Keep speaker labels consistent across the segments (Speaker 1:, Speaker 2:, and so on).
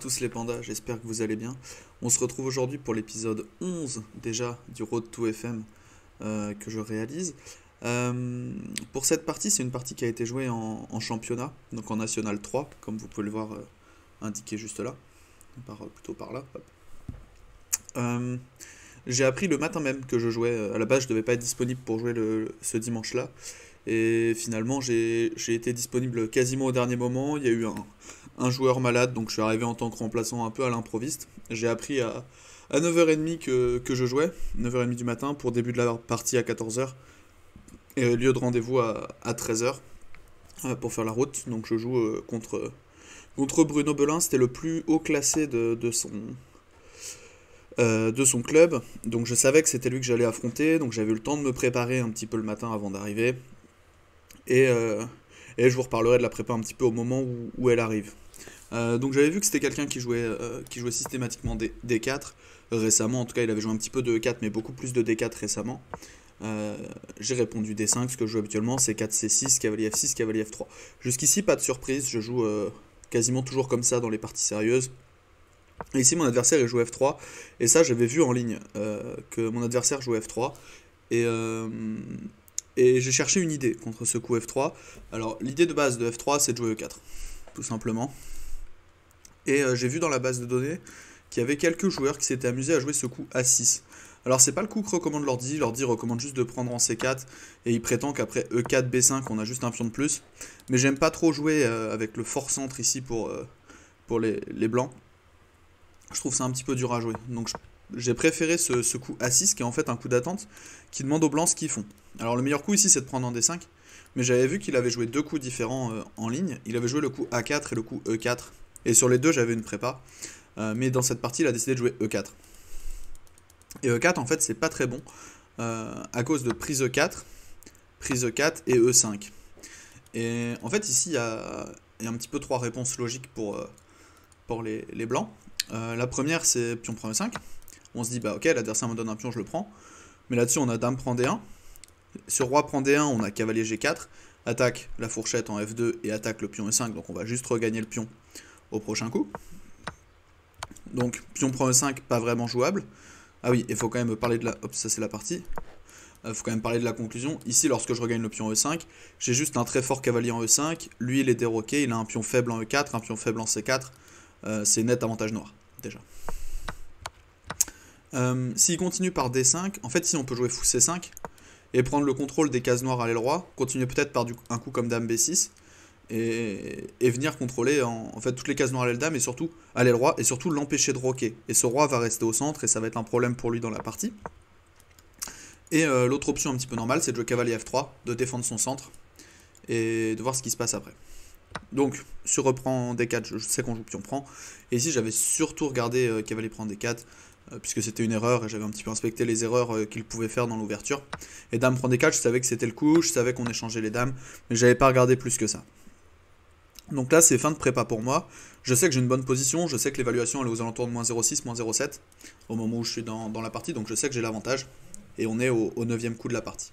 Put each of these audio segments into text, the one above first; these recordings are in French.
Speaker 1: tous les pandas, j'espère que vous allez bien. On se retrouve aujourd'hui pour l'épisode 11 déjà du Road to FM que je réalise. Pour cette partie, c'est une partie qui a été jouée en championnat, donc en National 3, comme vous pouvez le voir indiqué juste là, plutôt par là. Hop. Euh, j'ai appris le matin même que je jouais, à la base je devais pas être disponible pour jouer ce dimanche-là, et finalement j'ai été disponible quasiment au dernier moment. Il y a eu un joueur malade, donc je suis arrivé en tant que remplaçant un peu à l'improviste. J'ai appris à 9h30 que je jouais, 9h30 du matin, pour début de la partie à 14h, et lieu de rendez-vous à 13h pour faire la route. Donc je joue contre Bruno Belin, c'était le plus haut classé de son club, donc je savais que c'était lui que j'allais affronter, donc j'avais eu le temps de me préparer un petit peu le matin avant d'arriver, et, euh, et je vous reparlerai de la prépa un petit peu au moment où elle arrive. Donc j'avais vu que c'était quelqu'un qui jouait systématiquement D4 récemment, en tout cas il avait joué un petit peu de E4 mais beaucoup plus de D4 récemment. J'ai répondu D5, ce que je joue habituellement c'est 4 C6, cavalier F6, cavalier F3. Jusqu'ici pas de surprise, je joue quasiment toujours comme ça dans les parties sérieuses. Et ici mon adversaire il joue F3, et ça j'avais vu en ligne que mon adversaire jouait F3, et, euh, et j'ai cherché une idée contre ce coup F3. Alors l'idée de base de F3 c'est de jouer E4, tout simplement. Et j'ai vu dans la base de données qu'il y avait quelques joueurs qui s'étaient amusés à jouer ce coup A6. Alors c'est pas le coup que recommande l'ordi recommande juste de prendre en C4, et il prétend qu'après E4, B5 on a juste un pion de plus. Mais j'aime pas trop jouer avec le fort centre ici pour les blancs. Je trouve ça un petit peu dur à jouer. Donc j'ai préféré ce coup A6 qui est en fait un coup d'attente qui demande aux blancs ce qu'ils font. Alors le meilleur coup ici c'est de prendre en D5, mais j'avais vu qu'il avait joué deux coups différents en ligne. Il avait joué le coup A4 et le coup E4. Et sur les deux j'avais une prépa. Mais dans cette partie il a décidé de jouer E4. Et E4 en fait c'est pas très bon à cause de prise E4 et E5. Et en fait ici il y a un petit peu trois réponses logiques pour les blancs. La première c'est pion prend E5. On se dit bah ok l'adversaire me donne un pion, je le prends. Mais là-dessus on a dame prend D1. Sur roi prend D1 on a cavalier G4. Attaque la fourchette en F2 et attaque le pion E5, donc on va juste regagner le pion au prochain coup. Donc pion prend E5 pas vraiment jouable. Ah oui, il faut quand même parler de la... Hop, ça c'est la partie. Faut quand même parler de la conclusion. Ici, lorsque je regagne le pion E5, j'ai juste un très fort cavalier en E5. Lui, il est déroqué, il a un pion faible en E4, un pion faible en C4. C'est net avantage noir, déjà. S'il continue par D5, en fait, ici, on peut jouer fou C5 et prendre le contrôle des cases noires à l'aile roi. Continuer peut-être par un coup comme dame B6 et venir contrôler en fait toutes les cases noires à l'aile dame et surtout à l'aile roi, et surtout l'empêcher de roquer. Et ce roi va rester au centre et ça va être un problème pour lui dans la partie. Et l'autre option un petit peu normale, c'est de jouer cavalier F3, de défendre son centre et de voir ce qui se passe après. Donc sur reprend D4, je sais qu'on joue pion prend, et ici j'avais surtout regardé cavalier prend D4 puisque c'était une erreur et j'avais un petit peu inspecté les erreurs qu'il pouvait faire dans l'ouverture. Et dame prend D4, je savais que c'était le coup, je savais qu'on échangeait les dames, mais j'avais pas regardé plus que ça. Donc là c'est fin de prépa pour moi. Je sais que j'ai une bonne position, je sais que l'évaluation elle est aux alentours de -0,6, -0,7 au moment où je suis dans la partie, donc je sais que j'ai l'avantage. Et on est au 9ème coup de la partie.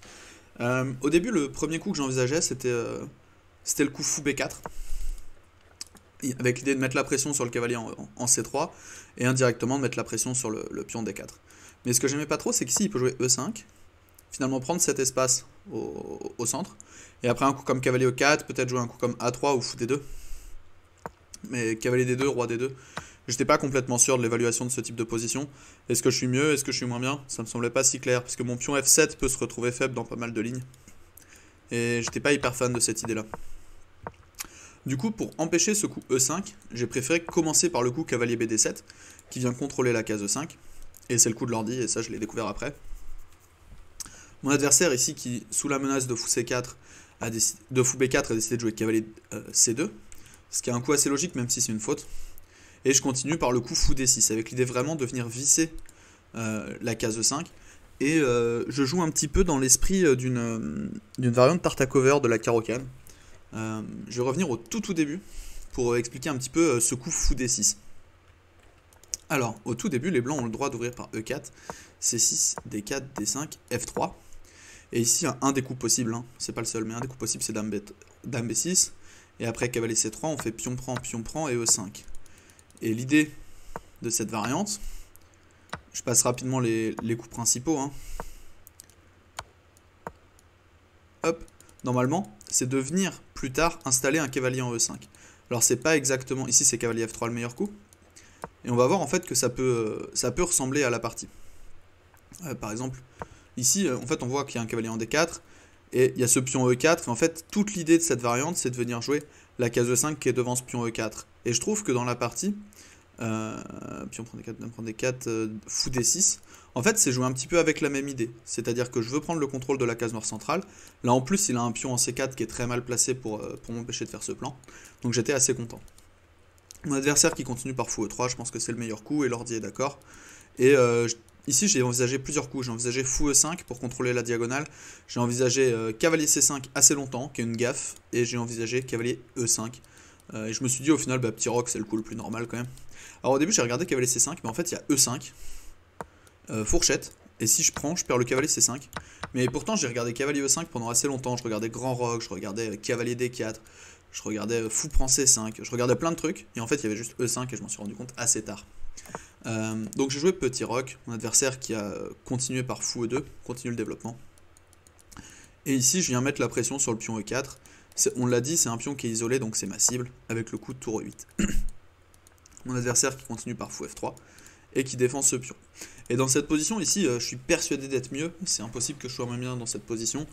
Speaker 1: Au début, le premier coup que j'envisageais, c'était le coup fou B4, avec l'idée de mettre la pression sur le cavalier en C3, et indirectement de mettre la pression sur le pion D4. Mais ce que j'aimais pas trop, c'est qu'ici, il peut jouer E5, finalement prendre cet espace au centre, et après un coup comme cavalier E4, peut-être jouer un coup comme A3 ou fou D2. Mais cavalier D2, roi D2, j'étais pas complètement sûr de l'évaluation de ce type de position. Est-ce que je suis mieux, est-ce que je suis moins bien? Ça me semblait pas si clair, parce que mon pion F7 peut se retrouver faible dans pas mal de lignes. Et j'étais pas hyper fan de cette idée-là. Du coup, pour empêcher ce coup E5, j'ai préféré commencer par le coup cavalier BD7, qui vient contrôler la case E5. Et c'est le coup de l'ordi, et ça je l'ai découvert après. Mon adversaire ici, qui sous la menace de fou C4, de fou B4, a décidé de jouer cavalier C2, ce qui est un coup assez logique, même si c'est une faute. Et je continue par le coup fou D6, avec l'idée vraiment de venir visser la case E5. Et je joue un petit peu dans l'esprit d'une variante Tartakover de la Caro-Kann. Je vais revenir au tout début pour expliquer un petit peu ce coup fou D6. Alors, au tout début, les blancs ont le droit d'ouvrir par E4, C6, D4, D5, F3. Et ici, un des coups possibles, hein, c'est pas le seul, mais un des coups possibles c'est dame B6. Et après cavalier C3, on fait pion prend et E5. Et l'idée de cette variante, je passe rapidement les coups principaux, hein. Hop, normalement, c'est de venir plus tard installer un cavalier en E5. Alors c'est pas exactement, ici c'est cavalier F3 le meilleur coup, et on va voir en fait que ça peut ressembler à la partie. Par exemple, ici en fait on voit qu'il y a un cavalier en D4, et il y a ce pion E4, et en fait toute l'idée de cette variante c'est de venir jouer la case E5 qui est devant ce pion E4. Et je trouve que dans la partie, pion prend D4, dame prend D4, fou D6, en fait c'est jouer un petit peu avec la même idée. C'est-à-dire que je veux prendre le contrôle de la case noire centrale. Là en plus il a un pion en C4 qui est très mal placé pour m'empêcher de faire ce plan. Donc j'étais assez content. Mon adversaire qui continue par fou E3, je pense que c'est le meilleur coup et l'ordi est d'accord. Et ici j'ai envisagé plusieurs coups. J'ai envisagé fou E5 pour contrôler la diagonale. J'ai envisagé cavalier C5 assez longtemps, qui est une gaffe. Et j'ai envisagé cavalier E5. Et je me suis dit au final, bah, petit roc c'est le coup le plus normal quand même. Alors au début j'ai regardé cavalier C5, mais en fait il y a E5, fourchette, et si je prends, je perds le cavalier C5. Mais pourtant j'ai regardé cavalier E5 pendant assez longtemps, je regardais grand roc, je regardais cavalier D4, je regardais fou prend C5, je regardais plein de trucs, et en fait il y avait juste E5 et je m'en suis rendu compte assez tard. Donc j'ai joué petit roc, mon adversaire qui a continué par fou E2, continue le développement. Et ici je viens mettre la pression sur le pion E4, on l'a dit c'est un pion qui est isolé donc c'est ma cible, avec le coup de tour E8. Mon adversaire qui continue par fou F3 et qui défend ce pion. Et dans cette position ici, je suis persuadé d'être mieux, c'est impossible que je sois moins bien dans cette position.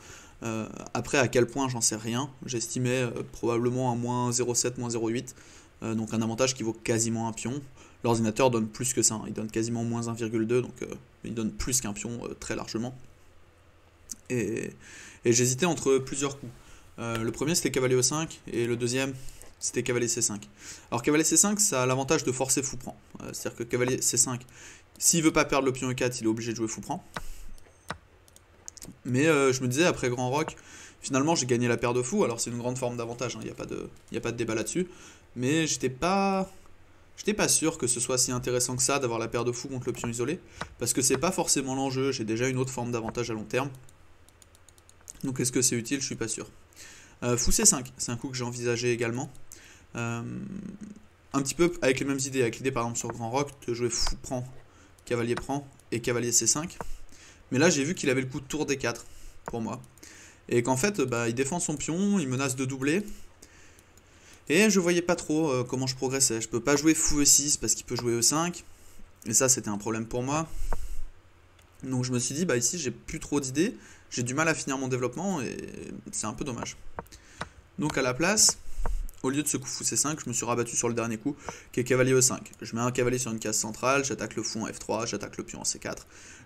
Speaker 1: Après à quel point j'en sais rien, j'estimais probablement un moins 0,7, moins 0,8, donc un avantage qui vaut quasiment un pion. L'ordinateur donne plus que ça, hein. Il donne quasiment moins 1,2, donc il donne plus qu'un pion très largement. Et j'hésitais entre plusieurs coups. Le premier c'était cavalier E5 et le deuxième c'était cavalier C5. Alors cavalier C5 ça a l'avantage de forcer fou prend. C'est-à-dire que cavalier C5, s'il veut pas perdre le pion E4, il est obligé de jouer fou prend. Mais je me disais après grand roc, finalement j'ai gagné la paire de fou, alors c'est une grande forme d'avantage, il n'y a pas de débat là-dessus. Mais j'étais pas sûr que ce soit si intéressant que ça d'avoir la paire de fou contre le pion isolé, parce que c'est pas forcément l'enjeu, j'ai déjà une autre forme d'avantage à long terme. Donc est-ce que c'est utile? Je suis pas sûr. Fou C5, c'est un coup que j'ai envisagé également. Un petit peu avec les mêmes idées, avec l'idée par exemple sur grand roc de jouer fou prend, cavalier prend et cavalier C5. Mais là j'ai vu qu'il avait le coup de tour D4 pour moi. Et qu'en fait bah, il défend son pion, il menace de doubler. Et je voyais pas trop comment je progressais. Je peux pas jouer fou E6 parce qu'il peut jouer E5. Et ça c'était un problème pour moi. Donc je me suis dit bah ici j'ai plus trop d'idées. J'ai du mal à finir mon développement et c'est un peu dommage. Donc à la place, au lieu de ce coup fou C5, je me suis rabattu sur le dernier coup, qui est cavalier E5. Je mets un cavalier sur une case centrale, j'attaque le fou en F3, j'attaque le pion en C4.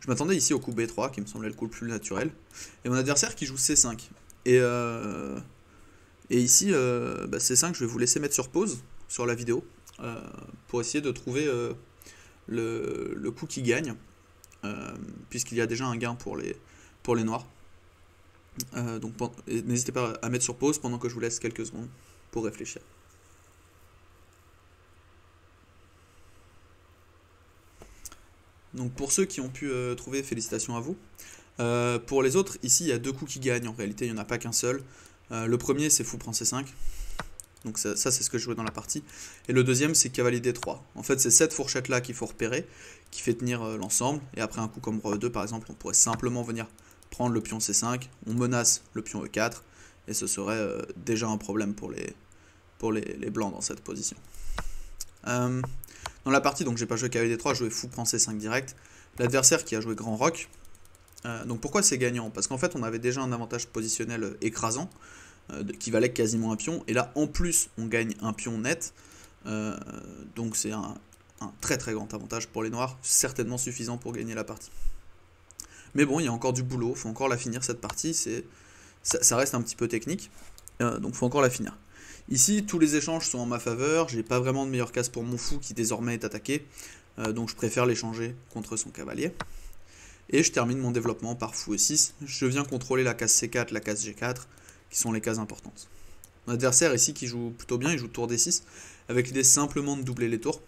Speaker 1: Je m'attendais ici au coup B3, qui me semblait le coup le plus naturel. Et mon adversaire qui joue C5. Et ici, bah, C5, je vais vous laisser mettre sur pause, sur la vidéo, pour essayer de trouver le coup qui gagne, puisqu'il y a déjà un gain pour les noirs. Donc n'hésitez pas à mettre sur pause pendant que je vous laisse quelques secondes pour réfléchir. Donc pour ceux qui ont pu trouver, félicitations à vous. Pour les autres, ici il y a deux coups qui gagnent, en réalité il n'y en a pas qu'un seul. Le premier c'est fou prend C5, donc ça c'est ce que je jouais dans la partie. Et le deuxième c'est cavalier D3. En fait c'est cette fourchette là qu'il faut repérer, qui fait tenir l'ensemble. Et après un coup comme roi E2 par exemple, on pourrait simplement venir prendre le pion C5, on menace le pion E4, et ce serait déjà un problème pour les blancs dans cette position. Dans la partie, donc j'ai pas joué cavalier D3, j'ai joué fou prend C5 direct. L'adversaire qui a joué grand roc. Donc pourquoi c'est gagnant? Parce qu'en fait on avait déjà un avantage positionnel écrasant, qui valait quasiment un pion, et là en plus on gagne un pion net, donc c'est un très très grand avantage pour les noirs, certainement suffisant pour gagner la partie. Mais bon, il y a encore du boulot, il faut encore la finir cette partie, ça reste un petit peu technique, donc il faut encore la finir. Ici, tous les échanges sont en ma faveur, j'ai pas vraiment de meilleure case pour mon fou qui désormais est attaqué, donc je préfère l'échanger contre son cavalier. Et je termine mon développement par fou E6, je viens contrôler la case C4, la case G4, qui sont les cases importantes. Mon adversaire ici qui joue plutôt bien, il joue tour D6, avec l'idée simplement de doubler les tours.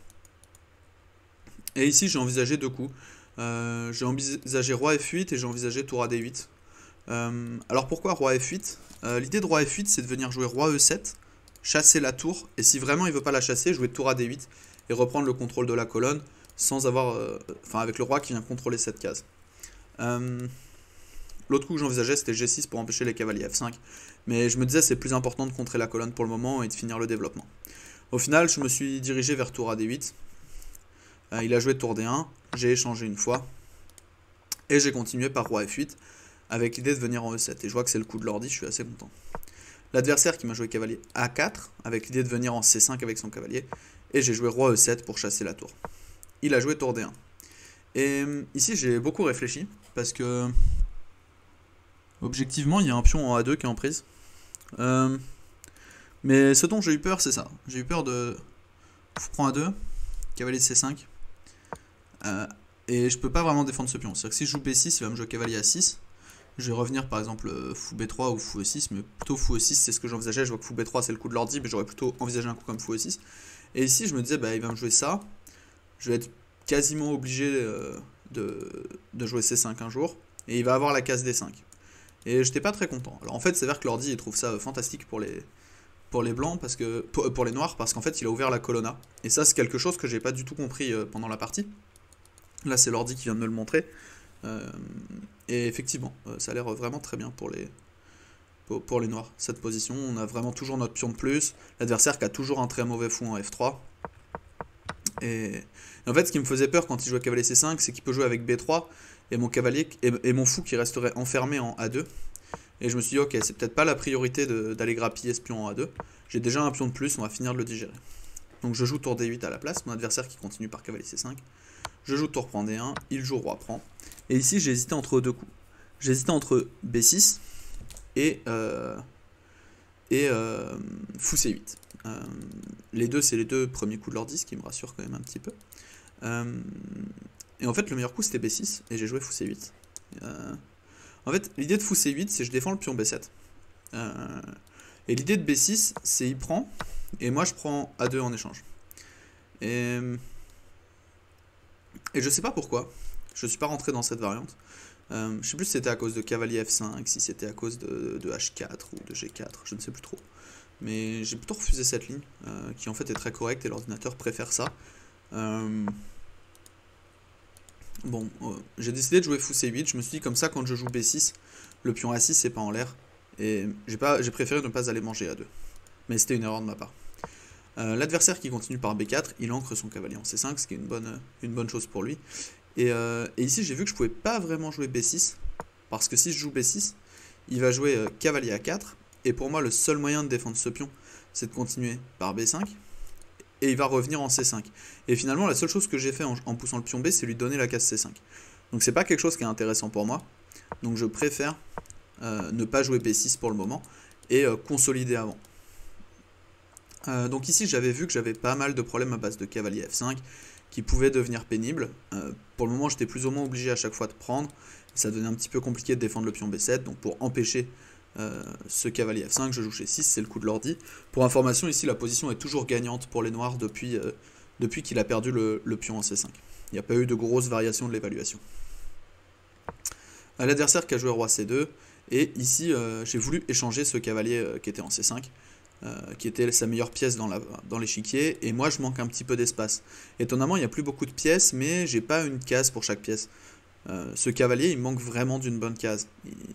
Speaker 1: Et ici j'ai envisagé deux coups. J'ai envisagé roi F8 et j'ai envisagé tour AD8. Alors pourquoi roi F8? L'idée de roi F8 c'est de venir jouer roi E7, chasser la tour, et si vraiment il veut pas la chasser, jouer tour AD8 et reprendre le contrôle de la colonne sans avoir, enfin avec le roi qui vient contrôler cette case. L'autre coup que j'envisageais c'était G6 pour empêcher les cavaliers F5, mais je me disais c'est plus important de contrer la colonne pour le moment et de finir le développement. Au final je me suis dirigé vers tour AD8, il a joué tour D1, j'ai échangé une fois, et j'ai continué par roi F8 avec l'idée de venir en E7, et je vois que c'est le coup de l'ordi, je suis assez content. L'adversaire qui m'a joué cavalier A4 avec l'idée de venir en C5 avec son cavalier, et j'ai joué roi E7 pour chasser la tour. Il a joué tour D1. Et ici j'ai beaucoup réfléchi, parce que objectivement il y a un pion en A2 qui est en prise. Mais ce dont j'ai eu peur c'est ça, j'ai eu peur de fou prend A2, cavalier C5, et je peux pas vraiment défendre ce pion. C'est-à-dire que si je joue B6 il va me jouer cavalier A6, je vais revenir par exemple fou B3 ou fou E6, mais plutôt fou E6 c'est ce que j'envisageais. Je vois que fou B3 c'est le coup de l'ordi, mais j'aurais plutôt envisagé un coup comme fou E6. Et ici je me disais bah il va me jouer ça, je vais être quasiment obligé de jouer C5 un jour, et il va avoir la case D5. Et j'étais pas très content. Alors en fait c'est vrai que l'ordi il trouve ça fantastique pour les blancs, parce que pour les noirs, parce qu'en fait il a ouvert la colonna. Et ça c'est quelque chose que j'ai pas du tout compris pendant la partie. Là c'est l'ordi qui vient de me le montrer. Et effectivement, ça a l'air vraiment très bien pour les noirs, cette position. On a vraiment toujours notre pion de plus, l'adversaire qui a toujours un très mauvais fou en F3. Et en fait, ce qui me faisait peur quand il jouait cavalier C5, c'est qu'il peut jouer avec B3, et mon cavalier et mon fou qui resterait enfermé en A2. Et je me suis dit, ok, c'est peut-être pas la priorité d'aller grappiller ce pion en A2. J'ai déjà un pion de plus, on va finir de le digérer. Donc je joue tour D8 à la place, mon adversaire qui continue par cavalier C5. Je joue tour prend D1, il joue roi prend. Et ici j'ai hésité entre deux coups. J'ai hésité entre B6 et fou C8. Les deux c'est les deux premiers coups de l'ordi, ce qui me rassure quand même un petit peu. Et en fait le meilleur coup c'était B6 et j'ai joué fou C8. En fait l'idée de fou C8 c'est je défends le pion B7. Et l'idée de B6 c'est il prend et moi je prends A2 en échange. Et je sais pas pourquoi, je suis pas rentré dans cette variante. Je sais plus si c'était à cause de cavalier F5, si c'était à cause de H4 ou de G4, je ne sais plus trop. Mais j'ai plutôt refusé cette ligne, qui en fait est très correcte et l'ordinateur préfère ça. Bon, j'ai décidé de jouer fou C8, je me suis dit comme ça quand je joue B6, le pion A6 c'est pas en l'air. Et j'ai préféré ne pas aller manger A2. Mais c'était une erreur de ma part. L'adversaire qui continue par B4, il ancre son cavalier en C5, ce qui est une bonne chose pour lui. Et ici j'ai vu que je pouvais pas vraiment jouer B6, parce que si je joue B6, il va jouer cavalier A4, et pour moi le seul moyen de défendre ce pion, c'est de continuer par B5, et il va revenir en C5. Et finalement la seule chose que j'ai fait en poussant le pion B, c'est lui donner la case C5. Donc c'est pas quelque chose qui est intéressant pour moi, donc je préfère ne pas jouer B6 pour le moment, et consolider avant. Donc ici j'avais vu que j'avais pas mal de problèmes à base de cavalier F5 qui pouvaient devenir pénibles. Pour le moment j'étais plus ou moins obligé à chaque fois de prendre, ça devenait un petit peu compliqué de défendre le pion B7, donc pour empêcher ce cavalier F5 je joue chez 6, c'est le coup de l'ordi. Pour information ici la position est toujours gagnante pour les noirs depuis qu'il a perdu le pion en C5. Il n'y a pas eu de grosses variations de l'évaluation. L'adversaire qui a joué roi C2, et ici j'ai voulu échanger ce cavalier qui était en C5. Qui était sa meilleure pièce dans l'échiquier, et moi je manque un petit peu d'espace. Étonnamment il n'y a plus beaucoup de pièces, mais j'ai pas une case pour chaque pièce. Ce cavalier il manque vraiment d'une bonne case,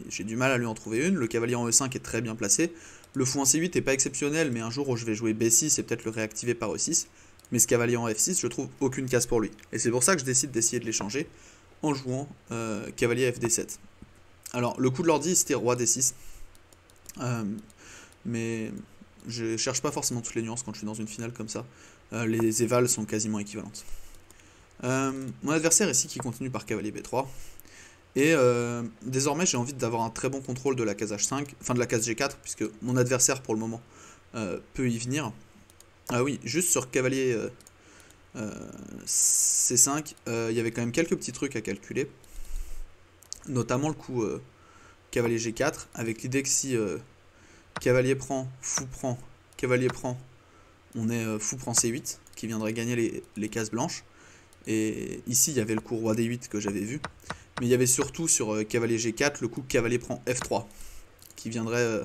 Speaker 1: j'ai du mal à lui en trouver une. Le cavalier en E5 est très bien placé, le fou en C8 est pas exceptionnel, mais un jour où je vais jouer B6 et peut-être le réactiver par E6, mais ce cavalier en F6 je trouve aucune case pour lui, et c'est pour ça que je décide d'essayer de l'échanger en jouant cavalier FD7. Alors le coup de l'ordi c'était roi D6, mais je cherche pas forcément toutes les nuances quand je suis dans une finale comme ça. Les évals sont quasiment équivalentes. Mon adversaire ici qui continue par cavalier B3. Et désormais j'ai envie d'avoir un très bon contrôle de la case H5, enfin de la case G4, puisque mon adversaire pour le moment peut y venir. Ah oui, juste sur cavalier C5, il y avait quand même quelques petits trucs à calculer. Notamment le coup cavalier G4, avec l'idée que si cavalier prend, fou prend, cavalier prend, on est fou prend C8, qui viendrait gagner les cases blanches. Et ici, il y avait le coup roi D8 que j'avais vu. Mais il y avait surtout sur cavalier G4, le coup cavalier prend F3, qui viendrait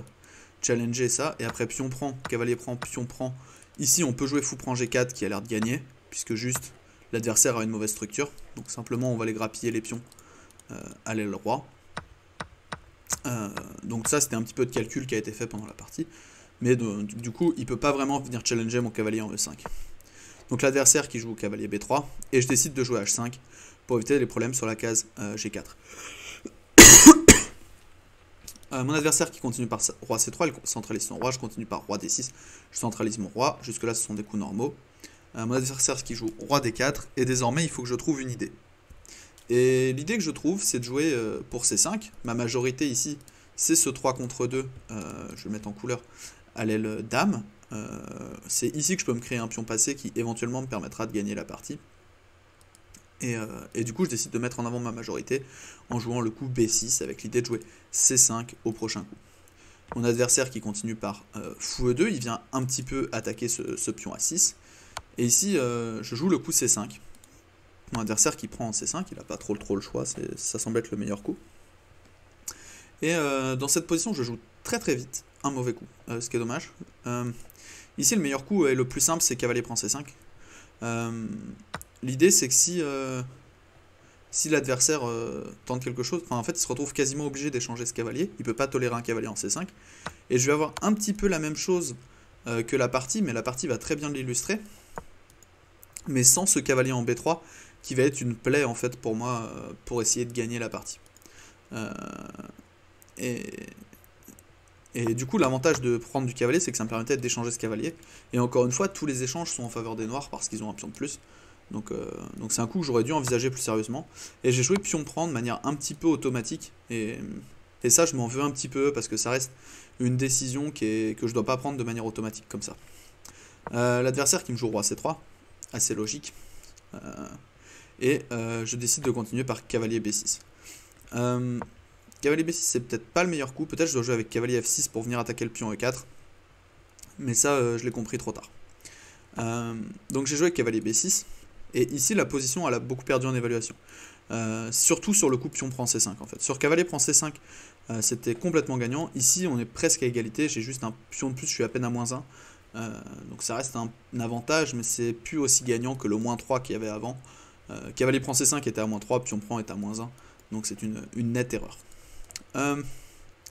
Speaker 1: challenger ça. Et après pion prend, cavalier prend, pion prend. Ici, on peut jouer fou prend G4, qui a l'air de gagner. puisque juste l'adversaire a une mauvaise structure. Donc simplement on va les grappiller les pions à l'aile roi. Donc ça c'était un petit peu de calcul qui a été fait pendant la partie. Mais du coup il peut pas vraiment venir challenger mon cavalier en E5. Donc l'adversaire qui joue au cavalier B3, et je décide de jouer H5 pour éviter les problèmes sur la case G4. Mon adversaire qui continue par roi C3, il centralise son roi, je continue par roi D6, je centralise mon roi, jusque là ce sont des coups normaux. Mon adversaire qui joue roi D4, et désormais il faut que je trouve une idée. Et l'idée que je trouve, c'est de jouer pour C5, ma majorité ici, c'est ce 3 contre 2, je vais le mettre en couleur, à l'aile dame. C'est ici que je peux me créer un pion passé qui éventuellement me permettra de gagner la partie. Et du coup, je décide de mettre en avant ma majorité en jouant le coup B6 avec l'idée de jouer C5 au prochain coup. Mon adversaire qui continue par fou E2, il vient un petit peu attaquer ce pion A6. Et ici, je joue le coup C5. Mon adversaire qui prend en C5, il n'a pas trop le choix, ça semble être le meilleur coup. Et dans cette position, je joue très vite un mauvais coup, ce qui est dommage. Ici, le meilleur coup et le plus simple, c'est cavalier prend C5. L'idée, c'est que si l'adversaire tente quelque chose, en fait, il se retrouve quasiment obligé d'échanger ce cavalier. Il ne peut pas tolérer un cavalier en C5. Et je vais avoir un petit peu la même chose que la partie, mais la partie va très bien l'illustrer. Mais sans ce cavalier en B3, qui va être une plaie, en fait, pour moi, pour essayer de gagner la partie. Et du coup, l'avantage de prendre du cavalier, c'est que ça me permettait d'échanger ce cavalier. Et encore une fois, tous les échanges sont en faveur des noirs parce qu'ils ont un pion de plus. Donc c'est un coup que j'aurais dû envisager plus sérieusement. Et j'ai joué pion prend de manière un petit peu automatique. Et ça, je m'en veux un petit peu parce que ça reste une décision que je dois pas prendre de manière automatique comme ça. L'adversaire qui me joue roi C3, assez logique. Je décide de continuer par cavalier B6. Cavalier B6, c'est peut-être pas le meilleur coup. Peut-être je dois jouer avec cavalier F6 pour venir attaquer le pion E4. Mais ça, je l'ai compris trop tard. Donc j'ai joué avec cavalier B6. Et ici, la position, elle a beaucoup perdu en évaluation. Surtout sur le coup pion prend C5, en fait. Sur cavalier prend C5, c'était complètement gagnant. Ici, on est presque à égalité. J'ai juste un pion de plus, je suis à peine à -1. Donc ça reste un avantage, mais c'est plus aussi gagnant que le -3 qu'il y avait avant. Cavalier prend C5 était à -3, pion prend est à -1. Donc c'est une nette erreur.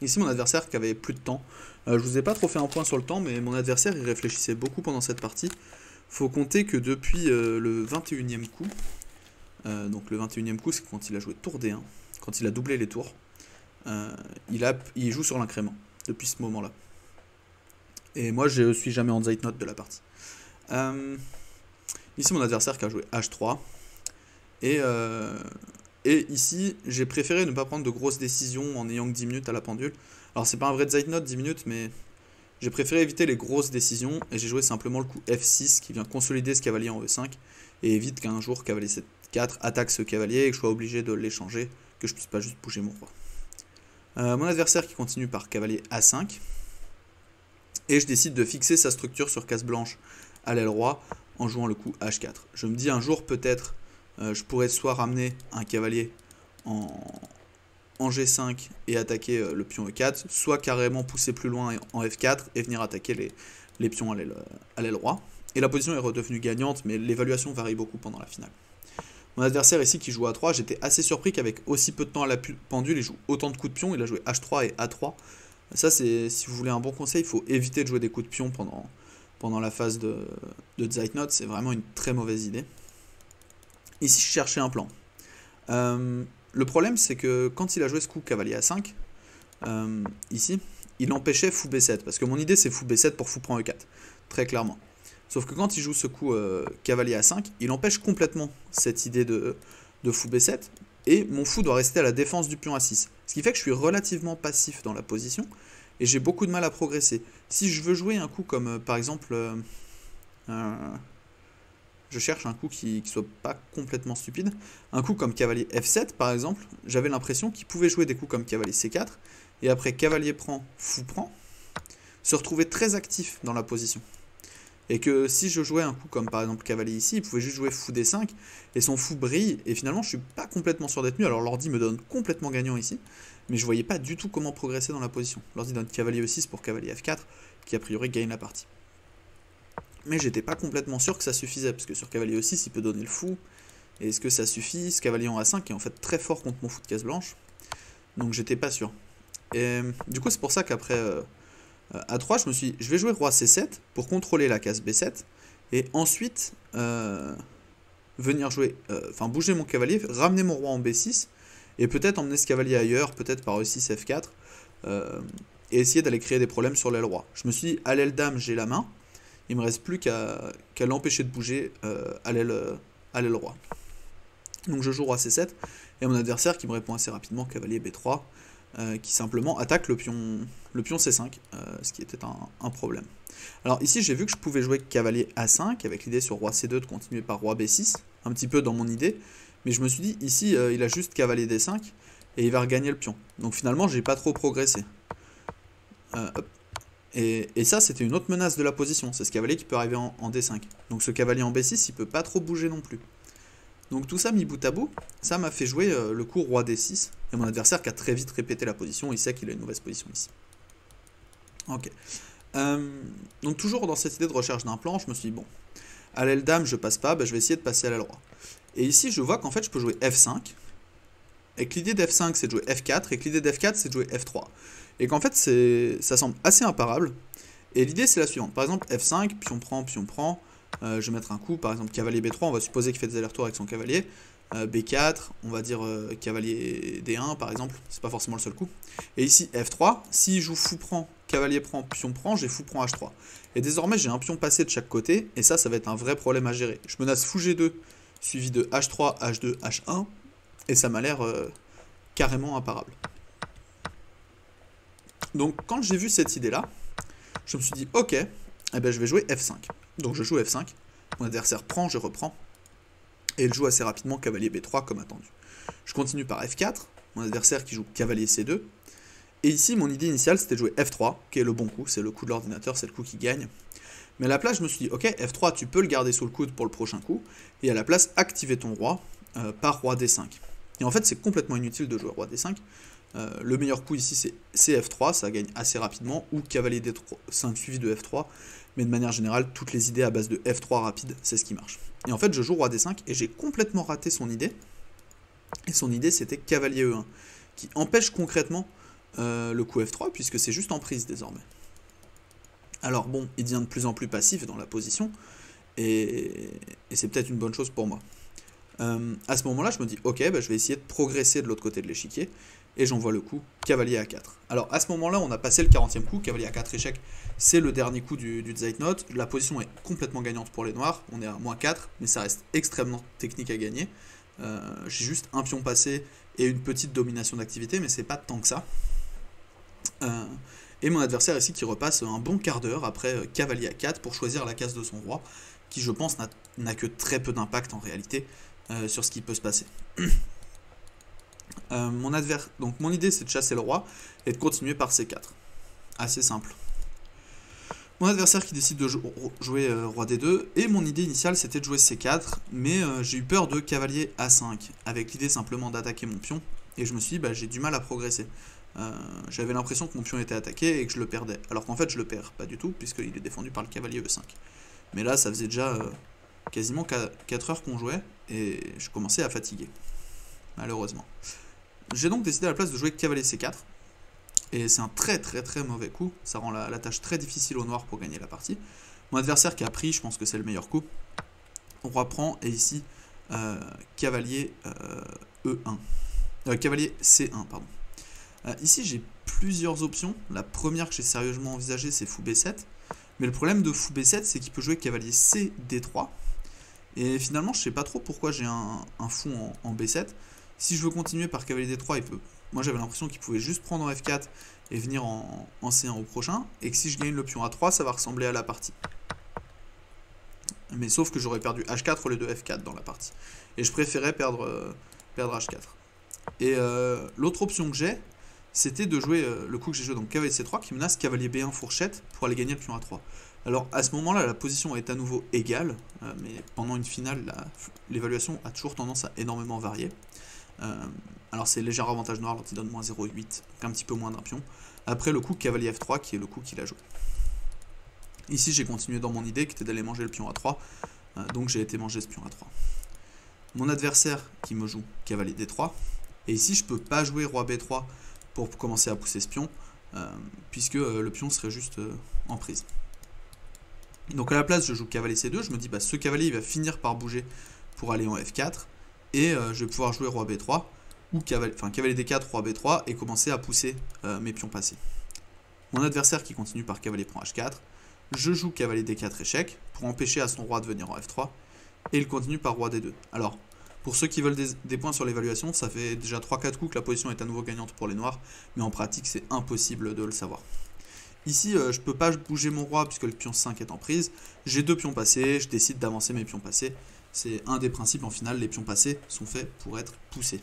Speaker 1: Ici, mon adversaire qui avait plus de temps. Je vous ai pas trop fait un point sur le temps, mais mon adversaire, il réfléchissait beaucoup pendant cette partie. Faut compter que depuis le 21e coup, donc le 21e coup, c'est quand il a joué tour D1, quand il a doublé les tours, il joue sur l'incrément, depuis ce moment-là. Et moi, je suis jamais en Zeitnote de la partie. Ici, mon adversaire qui a joué H3, et ici, j'ai préféré ne pas prendre de grosses décisions en ayant que 10 minutes à la pendule. Alors, c'est pas un vrai Zeitnote, 10 minutes, mais j'ai préféré éviter les grosses décisions et j'ai joué simplement le coup F6 qui vient consolider ce cavalier en E5 et évite qu'un jour cavalier C4 attaque ce cavalier et que je sois obligé de l'échanger, que je puisse pas juste bouger mon roi. Mon adversaire qui continue par cavalier A5 et je décide de fixer sa structure sur case blanche à l'aile roi en jouant le coup H4. Je me dis un jour peut-être je pourrais soit ramener un cavalier en G5 et attaquer le pion E4, soit carrément pousser plus loin en F4 et venir attaquer les pions à l'aile roi. Et la position est redevenue gagnante, mais l'évaluation varie beaucoup pendant la finale. Mon adversaire ici qui joue A3, j'étais assez surpris qu'avec aussi peu de temps à la pendule, il joue autant de coups de pion, il a joué H3 et A3. Ça, c'est si vous voulez un bon conseil, il faut éviter de jouer des coups de pion pendant la phase de Zeitnote, c'est vraiment une très mauvaise idée. Ici, je cherchais un plan. Le problème, c'est que quand il a joué ce coup cavalier A5, ici, il empêchait fou B7. Parce que mon idée, c'est fou B7 pour fou prend E4. Très clairement. Sauf que quand il joue ce coup cavalier A5, il empêche complètement cette idée de fou B7. Et mon fou doit rester à la défense du pion A6. Ce qui fait que je suis relativement passif dans la position. Et j'ai beaucoup de mal à progresser. Si je veux jouer un coup comme, par exemple... je cherche un coup qui soit pas complètement stupide. Un coup comme cavalier F7 par exemple, j'avais l'impression qu'il pouvait jouer des coups comme cavalier C4, et après cavalier prend, fou prend, se retrouver très actif dans la position. Et que si je jouais un coup comme par exemple cavalier ici, il pouvait juste jouer fou D5, et son fou brille, et finalement je suis pas complètement sûr d'être mieux. Alors l'ordi me donne complètement gagnant ici, mais je voyais pas du tout comment progresser dans la position. L'ordi donne cavalier E6 pour cavalier F4, qui a priori gagne la partie. Mais j'étais pas complètement sûr que ça suffisait, parce que sur cavalier E6, il peut donner le fou. Et est-ce que ça suffit? Ce cavalier en A5 est en fait très fort contre mon fou de case blanche. Donc j'étais pas sûr. Et du coup, c'est pour ça qu'après A3, je me suis dit, je vais jouer roi C7 pour contrôler la case B7. Et ensuite, venir jouer, bouger mon cavalier, ramener mon roi en B6. Et peut-être emmener ce cavalier ailleurs, peut-être par E6, F4. Et essayer d'aller créer des problèmes sur l'aile roi. Je me suis dit, à l'aile dame, j'ai la main. Il me reste plus qu'à l'empêcher de bouger à l'aile roi. Donc je joue roi C7, et mon adversaire qui me répond assez rapidement, cavalier B3, qui simplement attaque le pion C5, ce qui était un problème. Alors ici j'ai vu que je pouvais jouer cavalier A5, avec l'idée sur roi C2 de continuer par roi B6, un petit peu dans mon idée, mais je me suis dit, ici il a juste cavalier D5, et il va regagner le pion. Donc finalement j'ai pas trop progressé. Et ça c'était une autre menace de la position, c'est ce cavalier qui peut arriver en D5. Donc ce cavalier en B6 il peut pas trop bouger non plus. Donc tout ça mis bout à bout, ça m'a fait jouer le coup roi D6, et mon adversaire qui a très vite répété la position, il sait qu'il a une mauvaise position ici. Ok. Donc toujours dans cette idée de recherche d'un plan, je me suis dit, bon, à l'aile dame je passe pas, je vais essayer de passer à l'aile roi. Et ici je vois qu'en fait je peux jouer F5, et que l'idée d'F5 c'est de jouer F4, et que l'idée d'F4 c'est de jouer F3. Et qu'en fait ça semble assez imparable, et l'idée c'est la suivante, par exemple F5, pion prend, je vais mettre un coup, par exemple cavalier B3, on va supposer qu'il fait des allers-retours avec son cavalier. B4, on va dire cavalier D1 par exemple, c'est pas forcément le seul coup. Et ici F3, si je joue fou prend, cavalier prend, pion prend, j'ai fou prend H3. Et désormais j'ai un pion passé de chaque côté, et ça va être un vrai problème à gérer. Je menace fou G2, suivi de H3, H2, H1, et ça m'a l'air carrément imparable. Donc quand j'ai vu cette idée là, je me suis dit ok, je vais jouer F5. Donc je joue F5, mon adversaire prend, je reprends, et il joue assez rapidement cavalier B3 comme attendu. Je continue par F4, mon adversaire qui joue cavalier C2, et ici mon idée initiale c'était de jouer F3, qui est le bon coup, c'est le coup de l'ordinateur, c'est le coup qui gagne. Mais à la place je me suis dit ok, F3 tu peux le garder sous le coude pour le prochain coup, et à la place activer ton roi par roi D5. Et en fait c'est complètement inutile de jouer roi D5, le meilleur coup ici c'est F3, ça gagne assez rapidement, ou cavalier D5 suivi de F3, mais de manière générale, toutes les idées à base de F3 rapide, c'est ce qui marche. Et en fait, je joue roi D5, et j'ai complètement raté son idée, et son idée c'était cavalier E1, qui empêche concrètement le coup F3, puisque c'est juste en prise désormais. Alors bon, il devient de plus en plus passif dans la position, et c'est peut-être une bonne chose pour moi. À ce moment-là, je me dis, ok, je vais essayer de progresser de l'autre côté de l'échiquier, et j'envoie le coup cavalier A4. Alors à ce moment-là, on a passé le 40e coup, cavalier A4 échec, c'est le dernier coup du Zeitnot. La position est complètement gagnante pour les noirs, on est à -4, mais ça reste extrêmement technique à gagner. J'ai juste un pion passé et une petite domination d'activité, mais c'est pas tant que ça. Et mon adversaire ici qui repasse un bon quart d'heure après cavalier A4 pour choisir la case de son roi, qui je pense n'a que très peu d'impact en réalité sur ce qui peut se passer. Donc mon idée c'est de chasser le roi et de continuer par C4. Assez simple. Mon adversaire qui décide de jouer roi D2, et mon idée initiale c'était de jouer C4, mais j'ai eu peur de cavalier A5, avec l'idée simplement d'attaquer mon pion, et je me suis dit j'ai du mal à progresser. J'avais l'impression que mon pion était attaqué et que je le perdais, alors qu'en fait je le perds pas du tout, puisqu'il est défendu par le cavalier E5. Mais là ça faisait déjà quasiment 4 heures qu'on jouait, et je commençais à fatiguer, malheureusement. J'ai donc décidé à la place de jouer cavalier C4, et c'est un très mauvais coup, ça rend la tâche très difficile au noir pour gagner la partie. Mon adversaire qui a pris, je pense que c'est le meilleur coup, roi prend, et ici cavalier E1, cavalier C1 pardon. Ici j'ai plusieurs options, la première que j'ai sérieusement envisagée c'est fou B7, mais le problème de fou B7 c'est qu'il peut jouer cavalier C D3, et finalement je sais pas trop pourquoi j'ai un fou en B7. Si je veux continuer par cavalier D3, il peut. Moi j'avais l'impression qu'il pouvait juste prendre en F4 et venir en C1 au prochain, et que si je gagne le pion A3, ça va ressembler à la partie. Mais sauf que j'aurais perdu H4 au lieu de F4 dans la partie. Et je préférais perdre H4. Et l'autre option que j'ai, c'était de jouer le coup que j'ai joué, donc cavalier C3, qui menace cavalier B1 fourchette pour aller gagner le pion A3. Alors à ce moment-là, la position est à nouveau égale, mais pendant une finale, l'évaluation a toujours tendance à énormément varier. Alors c'est léger avantage noir, alors il donne -0,8, donc un petit peu moins d'un pion. Après le coup cavalier F3 qui est le coup qu'il a joué. Ici j'ai continué dans mon idée qui était d'aller manger le pion A3, donc j'ai été manger ce pion A3. Mon adversaire qui me joue cavalier D3, et ici je peux pas jouer roi B3 pour commencer à pousser ce pion, puisque le pion serait juste en prise. Donc à la place je joue cavalier C2, je me dis bah ce cavalier il va finir par bouger pour aller en F4, et je vais pouvoir jouer roi B3, ou cavalier D4, roi B3, et commencer à pousser mes pions passés. Mon adversaire qui continue par cavalier prend H4, je joue cavalier D4 échec, pour empêcher à son roi de venir en F3, et il continue par roi D2. Alors, pour ceux qui veulent des points sur l'évaluation, ça fait déjà 3-4 coups que la position est à nouveau gagnante pour les noirs, mais en pratique c'est impossible de le savoir. Ici, je ne peux pas bouger mon roi puisque le pion 5 est en prise, j'ai 2 pions passés, je décide d'avancer mes pions passés. C'est un des principes en finale, les pions passés sont faits pour être poussés.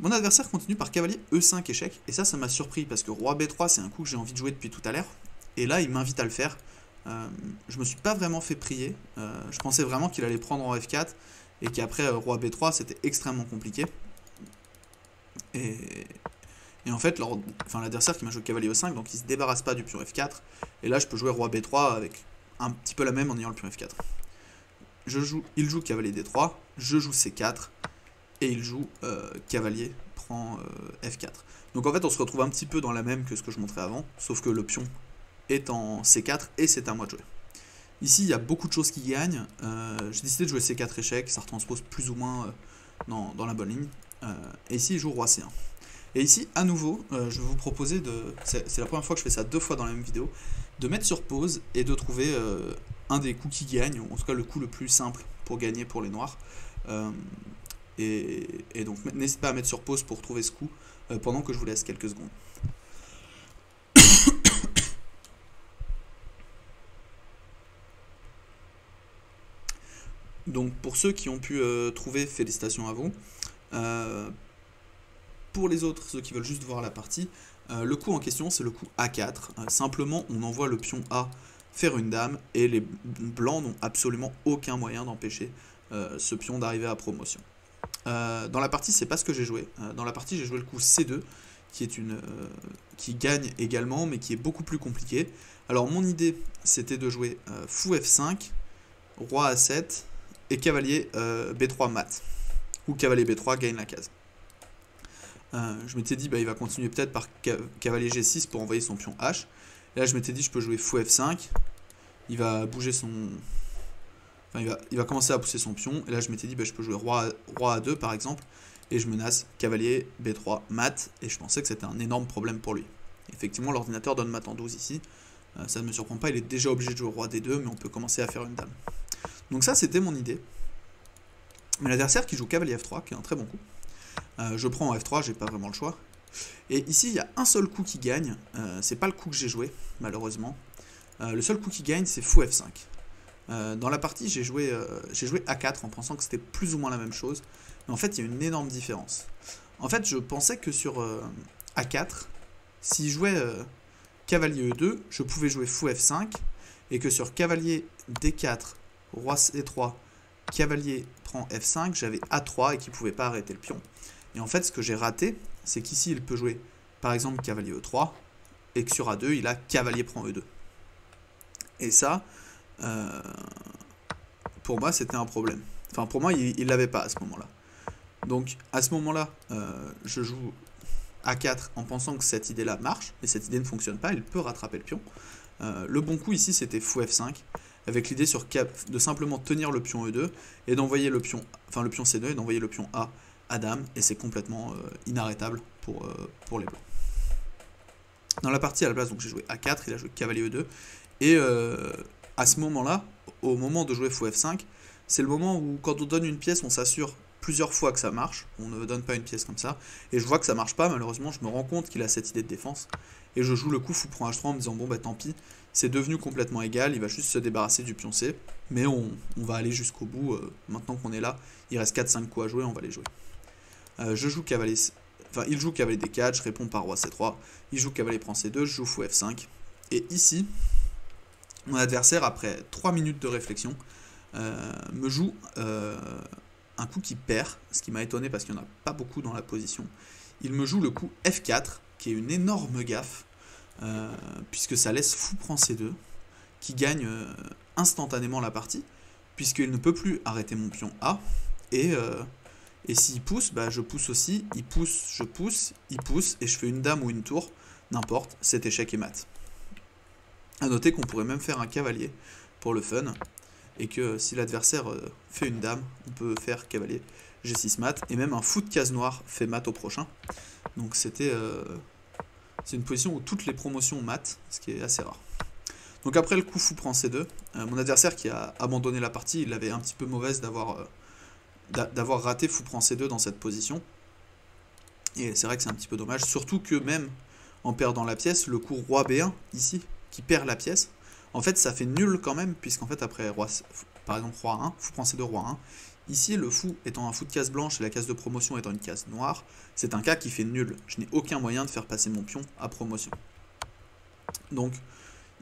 Speaker 1: Mon adversaire continue par cavalier E5 échec, et ça m'a surpris parce que roi B3 c'est un coup que j'ai envie de jouer depuis tout à l'heure, et là il m'invite à le faire. Je me suis pas vraiment fait prier, je pensais vraiment qu'il allait prendre en F4, et qu'après roi B3 c'était extrêmement compliqué. Et en fait, l'adversaire qui m'a joué cavalier E5, donc il se débarrasse pas du pion F4, et là je peux jouer roi B3 avec un petit peu la même en ayant le pion F4. Il joue cavalier D3, je joue C4, et il joue cavalier prend F4. Donc en fait on se retrouve un petit peu dans la même que ce que je montrais avant, sauf que le pion est en C4 et c'est à moi de jouer. Ici il y a beaucoup de choses qui gagnent, j'ai décidé de jouer C4 échec, ça retranspose plus ou moins dans la bonne ligne, et ici il joue roi C1. Et ici à nouveau je vais vous proposer c'est la première fois que je fais ça 2 fois dans la même vidéo, de mettre sur pause et de trouver un des coups qui gagne, ou en tout cas le coup le plus simple pour gagner pour les noirs. Et donc n'hésitez pas à mettre sur pause pour trouver ce coup pendant que je vous laisse quelques secondes. Donc pour ceux qui ont pu trouver, félicitations à vous. Pour les autres, ceux qui veulent juste voir la partie, le coup en question c'est le coup A4. Simplement on envoie le pion A faire une dame et les blancs n'ont absolument aucun moyen d'empêcher ce pion d'arriver à promotion. Dans la partie c'est pas ce que j'ai joué. Dans la partie j'ai joué le coup C2 qui gagne également mais qui est beaucoup plus compliqué. Alors mon idée c'était de jouer fou F5, roi A7 et cavalier B3 mat, ou cavalier B3 gagne la case. Je m'étais dit bah, il va continuer peut-être par cavalier G6 pour envoyer son pion H. Et là je m'étais dit je peux jouer fou F5, il va bouger son... Enfin, il va commencer à pousser son pion, et là je m'étais dit bah, je peux jouer roi A2 par exemple, et je menace cavalier B3 mat, et je pensais que c'était un énorme problème pour lui. Effectivement l'ordinateur donne mat en 12 ici, ça ne me surprend pas, il est déjà obligé de jouer roi D2, mais on peut commencer à faire une dame. Donc ça c'était mon idée. Mais l'adversaire qui joue cavalier F3, qui est un très bon coup, je prends en F3, j'ai pas vraiment le choix. Et ici il y a un seul coup qui gagne, c'est pas le coup que j'ai joué malheureusement. Le seul coup qui gagne c'est fou F5. Dans la partie j'ai joué A4 en pensant que c'était plus ou moins la même chose, mais en fait il y a une énorme différence. En fait je pensais que sur A4, si je jouais cavalier E2, je pouvais jouer fou F5, et que sur cavalier D4, roi C3, cavalier prend F5, j'avais A3 et qu'il ne pouvait pas arrêter le pion. Et en fait ce que j'ai raté, c'est qu'ici il peut jouer par exemple cavalier E3, et que sur A2 il a cavalier prend E2. Et ça, pour moi c'était un problème. Enfin pour moi il l'avait pas à ce moment là. Donc à ce moment là je joue A4 en pensant que cette idée là marche, mais cette idée ne fonctionne pas, il peut rattraper le pion. Le bon coup ici c'était fou F5, avec l'idée de simplement tenir le pion E2 et d'envoyer le pion C2 et d'envoyer le pion A à dame, et c'est complètement inarrêtable pour les blancs. Dans la partie à la place donc j'ai joué A4, il a joué cavalier E2, et à ce moment-là, au moment de jouer fou F5, c'est le moment où quand on donne une pièce, on s'assure plusieurs fois que ça marche, on ne donne pas une pièce comme ça, et je vois que ça marche pas, malheureusement je me rends compte qu'il a cette idée de défense, et je joue le coup fou prend H3 en me disant bon bah tant pis, c'est devenu complètement égal, il va juste se débarrasser du pion C, mais on va aller jusqu'au bout, maintenant qu'on est là, il reste 4-5 coups à jouer, on va les jouer. Je joue cavalier, il joue cavalier D4, je réponds par roi C3, il joue cavalier prend C2, je joue fou F5, et ici, mon adversaire, après 3 minutes de réflexion, me joue un coup qui perd, ce qui m'a étonné parce qu'il n'y en a pas beaucoup dans la position. Il me joue le coup F4, qui est une énorme gaffe, puisque ça laisse fou prend C2. qui gagne instantanément la partie, puisqu'il ne peut plus arrêter mon pion A, et s'il pousse, bah je pousse aussi, il pousse, je pousse, il pousse, et je fais une dame ou une tour, n'importe, c'est échec et mat. A noter qu'on pourrait même faire un cavalier pour le fun, et que si l'adversaire fait une dame, on peut faire cavalier G6 mat, et même un fou de case noire fait mat au prochain. Donc c'est une position où toutes les promotions mat, ce qui est assez rare. Donc après le coup fou prend C2, mon adversaire qui a abandonné la partie, il l'avait un petit peu mauvaise d'avoir raté fou prend C2 dans cette position. Et c'est vrai que c'est un petit peu dommage, surtout que même en perdant la pièce, le coup roi B1 ici, qui perd la pièce, en fait ça fait nul quand même, puisqu'en fait après roi, par exemple roi 1, fou prend C2 roi 1, ici le fou étant un fou de case blanche et la case de promotion étant une case noire, c'est un cas qui fait nul. Je n'ai aucun moyen de faire passer mon pion à promotion. Donc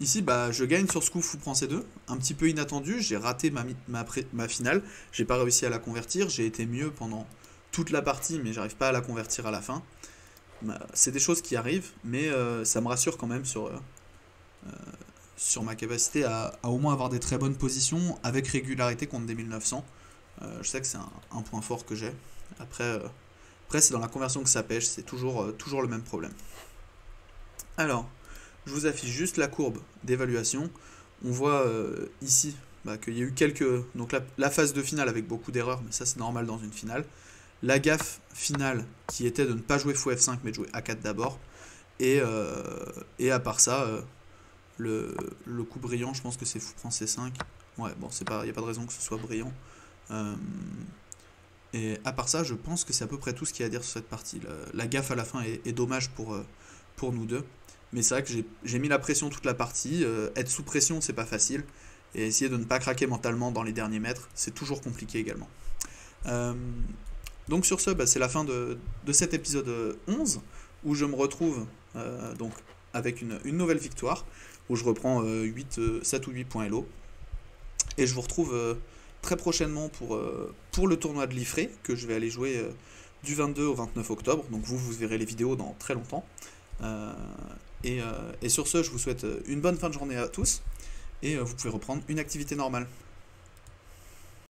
Speaker 1: ici bah, je gagne sur ce coup fou prend C2, un petit peu inattendu, j'ai raté ma finale, j'ai pas réussi à la convertir, j'ai été mieux pendant toute la partie mais j'arrive pas à la convertir à la fin. C'est des choses qui arrivent, mais ça me rassure quand même sur ma capacité à au moins avoir des très bonnes positions avec régularité contre des 1900. Je sais que c'est un point fort que j'ai. Après c'est dans la conversion que ça pêche, c'est toujours le même problème. Alors, je vous affiche juste la courbe d'évaluation. On voit ici qu'il y a eu donc la phase de finale avec beaucoup d'erreurs, mais ça c'est normal dans une finale. La gaffe finale qui était de ne pas jouer fou F5 mais de jouer A4 d'abord. Et à part ça, le coup brillant, je pense que c'est fou prend C5. Ouais, bon, il n'y a pas de raison que ce soit brillant. Et à part ça, je pense que c'est à peu près tout ce qu'il y a à dire sur cette partie. La gaffe à la fin est dommage pour nous deux. Mais c'est vrai que j'ai mis la pression toute la partie. Être sous pression, c'est pas facile. Et essayer de ne pas craquer mentalement dans les derniers mètres, c'est toujours compliqué également. Donc sur ce, c'est la fin de cet épisode 11, où je me retrouve donc avec une nouvelle victoire, où je reprends 7 ou 8 points Elo. Et je vous retrouve très prochainement pour le tournoi de l'Ifré, que je vais aller jouer du 22 au 29 octobre. Donc vous verrez les vidéos dans très longtemps. Et sur ce, je vous souhaite une bonne fin de journée à tous, et vous pouvez reprendre une activité normale.